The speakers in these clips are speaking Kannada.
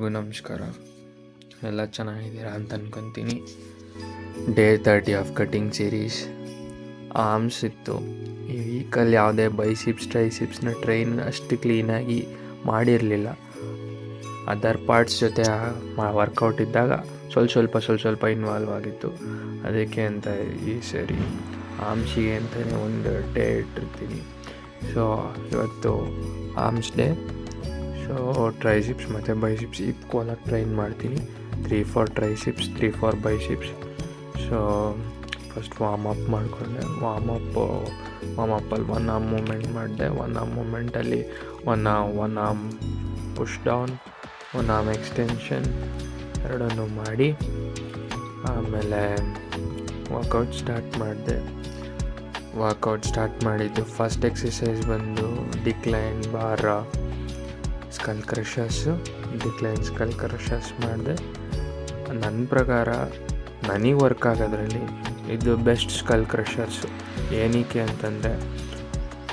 ಎಲ್ರಿಗೂ ನಮಸ್ಕಾರ. ಎಲ್ಲ ಚೆನ್ನಾಗಿದ್ದೀರಾ ಅಂತ ಅನ್ಕೊತೀನಿ. Day 30 of cutting series. Arms ಇತ್ತು. ಈ ವೀಕಲ್ಲಿ ಯಾವುದೇ ಬೈಸಿಪ್ಸ್ ಟ್ರೈಸಿಪ್ಸ್ನ ಟ್ರೈನ್ ಅಷ್ಟು ಕ್ಲೀನಾಗಿ ಮಾಡಿರಲಿಲ್ಲ. ಅದರ್ ಪಾರ್ಟ್ಸ್ ಜೊತೆ ವರ್ಕೌಟ್ ಇದ್ದಾಗ ಸ್ವಲ್ಪ ಇನ್ವಾಲ್ವ್ ಆಗಿತ್ತು. ಅದಕ್ಕೆ ಅಂತ ಈ ಸರಿ ಆರ್ಮ್ಸಿಗೆ ಅಂತಲೇ ಒಂದು ಡೇ ಇಟ್ಟಿರ್ತೀನಿ. ಸೊ ಇವತ್ತು ಆರ್ಮ್ಸ್ ಡೇ. ಸೊ ಟ್ರೈಸಿಪ್ಸ್ ಮತ್ತು ಬೈಸಿಪ್ಸ್ ಈಕ್ವಲಾಗಿ ಟ್ರೈನ್ ಮಾಡ್ತೀನಿ. 3-4 triceps, 3-4 biceps. So first warm up ಮಾಡಿಕೊಂಡೆ. ವಾರ್ಮಪ್ಪಲ್ಲಿ ಒನ್ ಆರ್ಮ್ ಮೂಮೆಂಟ್ ಮಾಡಿದೆ. ಒನ್ ಆರ್ಮ್ ಮೂಮೆಂಟಲ್ಲಿ one arm push down, one arm extension ಎರಡನ್ನೂ ಮಾಡಿ ಆಮೇಲೆ ವರ್ಕೌಟ್ ಸ್ಟಾರ್ಟ್ ಮಾಡಿದೆ. ವರ್ಕೌಟ್ ಸ್ಟಾರ್ಟ್ ಮಾಡಿದ್ದು ಫಸ್ಟ್ ಎಕ್ಸಸೈಸ್ ಬಂದು ಡಿಕ್ಲೈನ್ ಬಾರ್ ಸ್ಕಲ್ ಕ್ರಷರ್ಸ್ ಮಾಡಿದೆ. ನನ್ನ ಪ್ರಕಾರ ನನಗೆ ವರ್ಕ್ ಆಗೋದ್ರಲ್ಲಿ ಇದು ಬೆಸ್ಟ್ ಸ್ಕಲ್ ಕ್ರಷರ್ಸು. ಏನಕ್ಕೆ ಅಂತಂದರೆ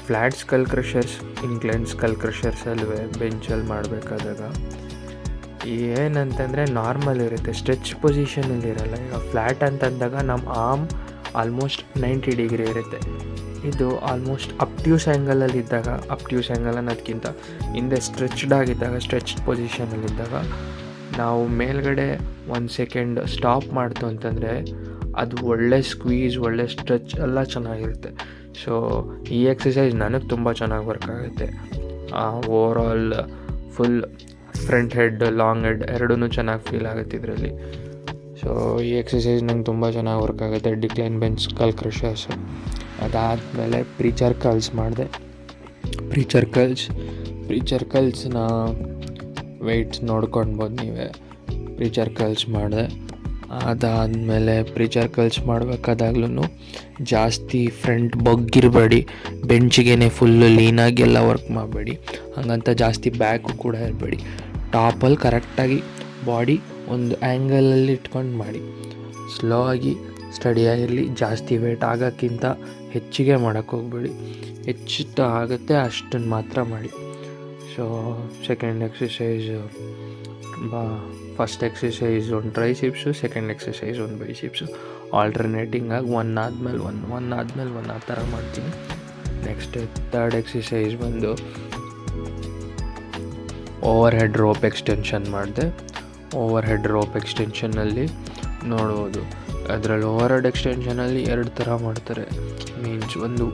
flat skull crushers, incline skull crushers ಅಲ್ವೇ ಬೆಂಚಲ್ಲಿ ಮಾಡಬೇಕಾದಾಗ ಏನಂತಂದರೆ ನಾರ್ಮಲ್ ಇರುತ್ತೆ, ಸ್ಟ್ರೆಚ್ ಪೊಸಿಷನಲ್ಲಿರಲ್ಲ. ಈಗ ಫ್ಲ್ಯಾಟ್ ಅಂತಂದಾಗ ನಮ್ಮ ಆರ್ಮ್ ಆಲ್ಮೋಸ್ಟ್ 90 ಡಿಗ್ರಿ ಇರುತ್ತೆ. ಇದು ಆಲ್ಮೋಸ್ಟ್ ಅಪ್ಟ್ಯೂಸ್ ಆ್ಯಂಗಲಲ್ಲಿದ್ದಾಗ, ಅಪ್ಟ್ಯೂಸ್ ಆ್ಯಂಗಲ್ ಅನ್ನೋದಕ್ಕಿಂತ ಹಿಂದೆ ಸ್ಟ್ರೆಚ್ಡ್ ಆಗಿದ್ದಾಗ, ಸ್ಟ್ರೆಚ್ಡ್ ಪೊಸಿಷನಲ್ಲಿದ್ದಾಗ ನಾವು ಮೇಲ್ಗಡೆ 1 ಸೆಕೆಂಡ್ ಸ್ಟಾಪ್ ಮಾಡ್ತು ಅಂತಂದರೆ ಅದು ಒಳ್ಳೆ ಸ್ಕ್ವೀಸ್, ಒಳ್ಳೆ ಸ್ಟ್ರೆಚ್ ಎಲ್ಲ ಚೆನ್ನಾಗಿರುತ್ತೆ. ಸೊ ಈ ಎಕ್ಸಸೈಸ್ ನನಗೆ ತುಂಬ ಚೆನ್ನಾಗಿ ವರ್ಕ್ ಆಗುತ್ತೆ. Overall full front head, long head ಎರಡೂ ಚೆನ್ನಾಗಿ ಫೀಲ್ ಆಗುತ್ತೆ ಇದರಲ್ಲಿ. ಸೊ ಈ ಎಕ್ಸಸೈಸ್ ನಂಗೆ ತುಂಬ ಚೆನ್ನಾಗಿ ವರ್ಕ್ ಆಗುತ್ತೆ, ಡಿಕ್ಲೈನ್ ಬೆಂಚ್ ಸ್ಕಲ್ ಕ್ರಷರ್ಸು. ಅದಾದಮೇಲೆ ಪ್ರೀಚರ್ ಕರ್ಲ್ಸ್ ಮಾಡಿದೆ. ಪ್ರೀಚರ್ ಕರ್ಲ್ಸ್ನ ವೆಯ್ಟ್ಸ್ ನೋಡ್ಕೊಳ್ಬೋದು ನೀವೇ. ಪ್ರೀಚರ್ ಕರ್ಲ್ಸ್ ಮಾಡಿದೆ. ಅದಾದಮೇಲೆ ಪ್ರೀಚರ್ ಕರ್ಲ್ಸ್ ಮಾಡಬೇಕಾದಾಗ್ಲೂ ಜಾಸ್ತಿ ಫ್ರಂಟ್ ಬಗ್ಗಿರಬೇಡಿ, ಬೆಂಚಿಗೆ ಫುಲ್ಲು ಲೀನಾಗಿ ಎಲ್ಲ ವರ್ಕ್ ಮಾಡಬೇಡಿ. ಹಾಗಂತ ಜಾಸ್ತಿ ಬ್ಯಾಕು ಕೂಡ ಇರಬೇಡಿ. ಟಾಪಲ್ಲಿ ಕರೆಕ್ಟಾಗಿ ಬಾಡಿ ಒಂದು ಆ್ಯಂಗಲಲ್ಲಿ ಇಟ್ಕೊಂಡು ಮಾಡಿ. ಸ್ಲೋ ಆಗಿ ಸ್ಟಡಿಯಾಗಿರಲಿ. ಜಾಸ್ತಿ ವೇಟ್ ಆಗೋಕ್ಕಿಂತ ಹೆಚ್ಚಿಗೆ ಮಾಡೋಕ್ಕೆ ಹೋಗಬೇಡಿ. ಎಷ್ಟು ಆಗುತ್ತೆ ಅಷ್ಟನ್ನು ಮಾತ್ರ ಮಾಡಿ. So second exercise first exercise ಒಂದು ಟ್ರೈಸಿಪ್ಸು, ಸೆಕೆಂಡ್ ಎಕ್ಸಸೈಸ್ ಒಂದು ಬೈಸಿಪ್ಸು. ಆಲ್ಟರ್ನೇಟಿಂಗ್ ಆಗಿ ಒನ್ ಆದಮೇಲೆ ಒನ್ ಆ ಥರ ಮಾಡ್ತೀನಿ. ನೆಕ್ಸ್ಟ್ ಥರ್ಡ್ ಎಕ್ಸಸೈಸ್ ಬಂದು ಓವರ್ ಹೆಡ್ ರೋಪ್ ಎಕ್ಸ್ಟೆನ್ಷನ್ ಮಾಡಿದೆ. ಓವರ್ ಹೆಡ್ ರೋಪ್ ಎಕ್ಸ್ಟೆನ್ಷನಲ್ಲಿ ನೋಡ್ಬೋದು, ಅದರಲ್ಲಿ ಓವರ್ ಹೆಡ್ ಎಕ್ಸ್ಟೆನ್ಷನಲ್ಲಿ 2 ಥರ ಮಾಡ್ತಾರೆ. ಮೀನ್ಸ್ ಒಂದು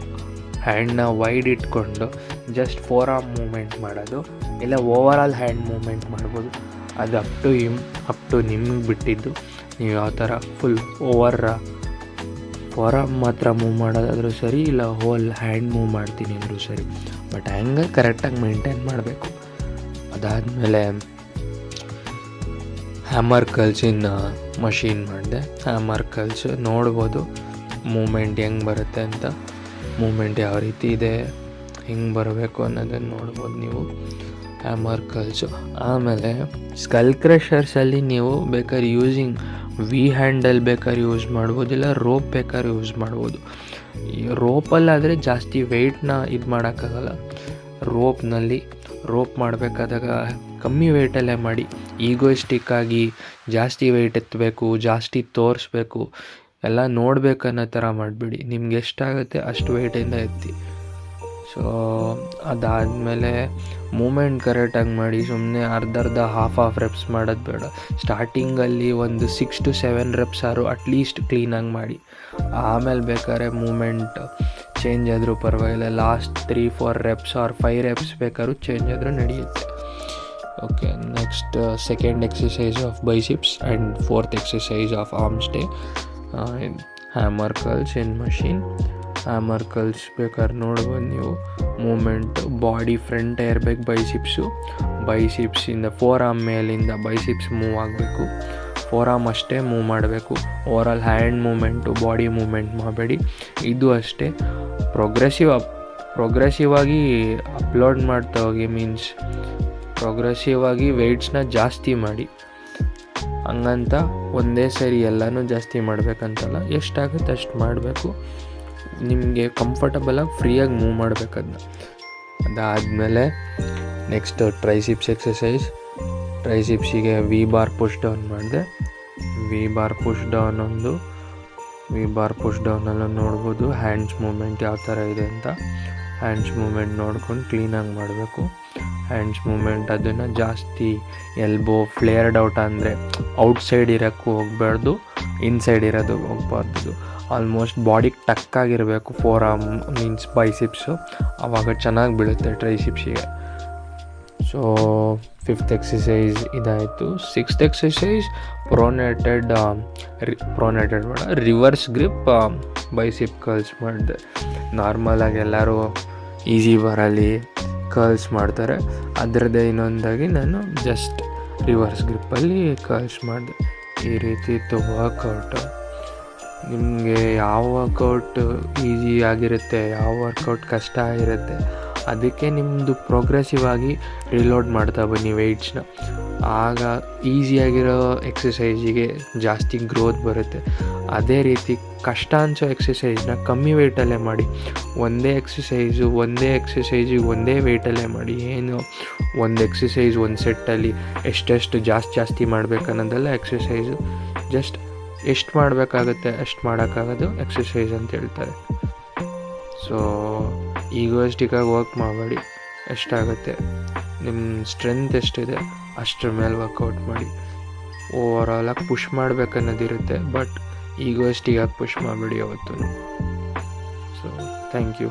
ಹ್ಯಾಂಡ್ನ ವೈಡ್ ಇಟ್ಕೊಂಡು ಜಸ್ಟ್ 4 ಆರ್ಮ್ ಮೂಮೆಂಟ್ ಮಾಡೋದು, ಇಲ್ಲ ಓವರ್ ಆಲ್ ಹ್ಯಾಂಡ್ ಮೂಮೆಂಟ್ ಮಾಡ್ಬೋದು. ಅದು ಅಪ್ ಟು ನಿಮಗೆ ಬಿಟ್ಟಿದ್ದು. ನೀವು ಯಾವ ಥರ ಫುಲ್ 4 ಆರ್ಮ್ ಮಾತ್ರ ಮೂವ್ ಮಾಡೋದಾದರೂ ಸರಿ, ಇಲ್ಲ ಹೋಲ್ ಹ್ಯಾಂಡ್ ಮೂವ್ ಮಾಡ್ತೀನಿ ಅಂದರೂ ಸರಿ. ಬಟ್ ಆ್ಯಂಗಲ್ ಕರೆಕ್ಟಾಗಿ ಮೇಂಟೈನ್ ಮಾಡಬೇಕು. ಅದಾದಮೇಲೆ ಹ್ಯಾಮರ್ ಕರ್ಲ್ಸಿನ ಮಷೀನ್ ಮಾಡಿದೆ. ಹ್ಯಾಮರ್ ಕರ್ಲ್ಸ್ ನೋಡ್ಬೋದು ಮೂಮೆಂಟ್ ಹೆಂಗೆ ಬರುತ್ತೆ ಅಂತ. ಮೂಮೆಂಟ್ ಯಾವ ರೀತಿ ಇದೆ, ಹೆಂಗೆ ಬರಬೇಕು ಅನ್ನೋದನ್ನು ನೋಡ್ಬೋದು ನೀವು. ಹ್ಯಾಮರ್ ಕರ್ಲ್ಸು. ಆಮೇಲೆ ಸ್ಕಲ್ ಕ್ರಷರ್ಸಲ್ಲಿ ನೀವು ಬೇಕಾದ್ರೆ ಯೂಸಿಂಗ್ ವಿ ಹ್ಯಾಂಡಲ್ ಬೇಕಾದ್ರೆ ಯೂಸ್ ಮಾಡ್ಬೋದು, ಇಲ್ಲ ರೋಪ್ ಬೇಕಾದ್ರೆ ಯೂಸ್ ಮಾಡ್ಬೋದು. ಈ ರೋಪಲ್ಲಾದರೆ ಜಾಸ್ತಿ ವೆಯ್ಟ್ನ ಇದು ಮಾಡೋಕ್ಕಾಗಲ್ಲ. ರೋಪ್ ಮಾಡಬೇಕಾದಾಗ ಕಮ್ಮಿ ವೆಯ್ಟಲ್ಲೇ ಮಾಡಿ. ಈಗೋಯಿಸ್ಟಿಕ್ ಆಗಿ ಜಾಸ್ತಿ ವೆಯ್ಟ್ ಎತ್ತಬೇಕು, ಜಾಸ್ತಿ ತೋರಿಸ್ಬೇಕು ಎಲ್ಲ ನೋಡ್ಬೇಕನ್ನೋ ಥರ ಮಾಡಿಬಿಡಿ. ನಿಮ್ಗೆ ಎಷ್ಟಾಗುತ್ತೆ ಅಷ್ಟು ವೆಯ್ಟಿಂದ ಎತ್ತಿ. ಸೊ ಅದಾದಮೇಲೆ ಮೂಮೆಂಟ್ ಕರೆಕ್ಟಾಗಿ ಮಾಡಿ. ಸುಮ್ಮನೆ ಅರ್ಧ ಹಾಫ್ ರೆಪ್ಸ್ ಮಾಡೋದು ಬೇಡ. ಸ್ಟಾರ್ಟಿಂಗಲ್ಲಿ ಒಂದು 6 to 7 ರೆಪ್ಸ್ ಅಟ್ಲೀಸ್ಟ್ ಕ್ಲೀನಾಗಿ ಮಾಡಿ. ಆಮೇಲೆ ಬೇಕಾದ್ರೆ ಮೂಮೆಂಟ್ ಚೇಂಜ್ ಆದರೂ ಪರವಾಗಿಲ್ಲ. ಲಾಸ್ಟ್ 3-4 ರೆಪ್ಸ್ ಆರ್ 5 ರೆಪ್ಸ್ ಬೇಕಾದ್ರೂ ಚೇಂಜ್ ಆದರೂ ನಡೆಯುತ್ತೆ. Okay, next second exercise of biceps and fourth exercise of arms day. Hammer curls in machine. Hammer curls ಬೇಕಾದ್ರೆ ನೋಡ್ಬೋದು ನೀವು. ಮೂಮೆಂಟ್ ಬಾಡಿ ಫ್ರಂಟ್ ಇರಬೇಕು. ಬೈಸಿಪ್ಸಿಂದ 4 ಆರ್ಮ್ ಮೇಲಿಂದ ಬೈಸಿಪ್ಸ್ ಮೂವ್ ಆಗಬೇಕು. 4 ಆರ್ಮ್ ಅಷ್ಟೇ ಮೂವ್ ಮಾಡಬೇಕು. Overall hand movement, body movement ಮಾಡಬೇಡಿ. ಇದು ಅಷ್ಟೇ ಪ್ರೋಗ್ರೆಸಿವ್ ಆಗಿ ಅಪ್ಲೋಡ್ ಮಾಡ್ತಾ ಹೋಗಿ. ಮೀನ್ಸ್ ಪ್ರೋಗ್ರೆಸಿವ್ ಆಗಿ ವೆಯ್ಟ್ಸ್ನ ಜಾಸ್ತಿ ಮಾಡಿ. ಹಂಗಂತ ಒಂದೇ ಸರಿ ಎಲ್ಲನೂ ಜಾಸ್ತಿ ಮಾಡಬೇಕಂತಲ್ಲ, ಎಷ್ಟಾಗುತ್ತೆ ಅಷ್ಟು ಮಾಡಬೇಕು. ನಿಮಗೆ ಕಂಫರ್ಟಬಲಾಗಿ ಫ್ರೀಯಾಗಿ ಮೂವ್ ಮಾಡಬೇಕದನ್ನ. ಅದಾದಮೇಲೆ ನೆಕ್ಸ್ಟ್ ಟ್ರೈಸಿಪ್ಸ್ ಎಕ್ಸಸೈಸ್. ಟ್ರೈಸಿಪ್ಸಿಗೆ ವಿ ಬಾರ್ ಪುಷ್ ಡೌನ್ ಮಾಡಿದೆ. ವಿ ಬಾರ್ ಪುಷ್ ಡೌನಲ್ಲೂ ನೋಡ್ಬೋದು ಹ್ಯಾಂಡ್ಸ್ ಮೂಮೆಂಟ್ ಯಾವ ಥರ ಇದೆ ಅಂತ. ಹ್ಯಾಂಡ್ಸ್ ಮೂಮೆಂಟ್ ನೋಡ್ಕೊಂಡು ಕ್ಲೀನಾಗಿ ಮಾಡಬೇಕು. ಹ್ಯಾಂಡ್ಸ್ ಮೂಮೆಂಟ್ ಅದನ್ನು ಜಾಸ್ತಿ ಎಲ್ಬೋ ಫ್ಲೇರ್ಡ್ ಔಟ್ ಅಂದರೆ ಔಟ್ಸೈಡ್ ಇರೋಕ್ಕೂ ಹೋಗಬಾರ್ದು, ಇನ್ಸೈಡ್ ಇರೋದು ಹೋಗ್ಬಾರ್ದು. ಆಲ್ಮೋಸ್ಟ್ ಬಾಡಿಗೆ ಟಕ್ಕಾಗಿರಬೇಕು. ಫೋರ್ ಆರ್ಮ್ ಮೀನ್ಸ್ ಬೈಸಿಪ್ಸು, ಆವಾಗ ಚೆನ್ನಾಗಿ ಬೀಳುತ್ತೆ ಟ್ರೈಸಿಪ್ಸಿಗೆ. ಸೊ 5th ಎಕ್ಸಸೈಸ್ ಇದಾಯಿತು. 6th ಎಕ್ಸಸೈಸ್ ಪ್ರೊನೇಟೆಡ್ ಬೇಡ, ರಿವರ್ಸ್ ಗ್ರಿಪ್ ಬೈಸಿಪ್ ಕರ್ಲ್ಸ್ ಮಾಡಿದೆ. ನಾರ್ಮಲಾಗಿ ಎಲ್ಲರೂ ಈಸಿ ಬಾರಲ್ಲಿ ಕರ್ಲ್ಸ್ ಮಾಡ್ತಾರೆ, ಅದರದ್ದೇ ಇನ್ನೊಂದಾಗಿ ನಾನು ಜಸ್ಟ್ ರಿವರ್ಸ್ ಗ್ರಿಪ್ಪಲ್ಲಿ ಕರ್ಲ್ಸ್ ಮಾಡಿದೆ. ಈ ರೀತಿ ಇತ್ತು ವರ್ಕೌಟು. ನಿಮಗೆ ಯಾವ ವರ್ಕೌಟ್ ಈಸಿ ಆಗಿರುತ್ತೆ, ಯಾವ ವರ್ಕೌಟ್ ಕಷ್ಟ ಆಗಿರುತ್ತೆ, ಅದಕ್ಕೆ ನಿಮ್ಮದು ಪ್ರೋಗ್ರೆಸಿವ್ ಆಗಿ ರಿಲೋಡ್ ಮಾಡ್ತಾ ಬನ್ನಿ ವೆಯ್ಟ್ಸ್ನ. ಆಗ ಈಸಿಯಾಗಿರೋ ಎಕ್ಸಸೈಜಿಗೆ ಜಾಸ್ತಿ ಗ್ರೋತ್ ಬರುತ್ತೆ. ಅದೇ ರೀತಿ ಕಷ್ಟ ಅನಿಸೋ ಎಕ್ಸಸೈಜ್ನ ಕಮ್ಮಿ ವೆಯ್ಟಲ್ಲೇ ಮಾಡಿ. ಒಂದೇ ಎಕ್ಸಸೈಜಿಗೆ ಒಂದೇ ವೆಯ್ಟಲ್ಲೇ ಮಾಡಿ. ಏನು ಒಂದು ಎಕ್ಸಸೈಸ್ ಒಂದು ಸೆಟ್ಟಲ್ಲಿ ಎಷ್ಟೆಷ್ಟು ಜಾಸ್ತಿ ಮಾಡಬೇಕು ಅನ್ನೋದೆಲ್ಲ ಎಕ್ಸಸೈಸು. ಜಸ್ಟ್ ಎಷ್ಟು ಮಾಡಬೇಕಾಗುತ್ತೆ ಅಷ್ಟು ಮಾಡೋಕ್ಕಾಗೋದು ಎಕ್ಸಸೈಸ್ ಅಂತ ಹೇಳ್ತಾರೆ. ಸೊ ಈಗೋಯಿಸ್ಟಿಕ್ಕಾಗಿ ವರ್ಕ್ ಮಾಡಬೇಡಿ. ಎಷ್ಟಾಗುತ್ತೆ ನಿಮ್ಮ ಸ್ಟ್ರೆಂತ್ ಎಷ್ಟಿದೆ ಅಷ್ಟರ ಮೇಲೆ ವರ್ಕೌಟ್ ಮಾಡಿ. ಓವರಾಲಾಗಿ ಪುಷ್ ಮಾಡಬೇಕನ್ನೋದಿರುತ್ತೆ, ಬಟ್ ಈಗೋಯಿಸ್ಟಿಕ್ಕಾಗಿ ಪುಷ್ ಮಾಡಬೇಡಿ ಯಾವತ್ತೂ. So thank you.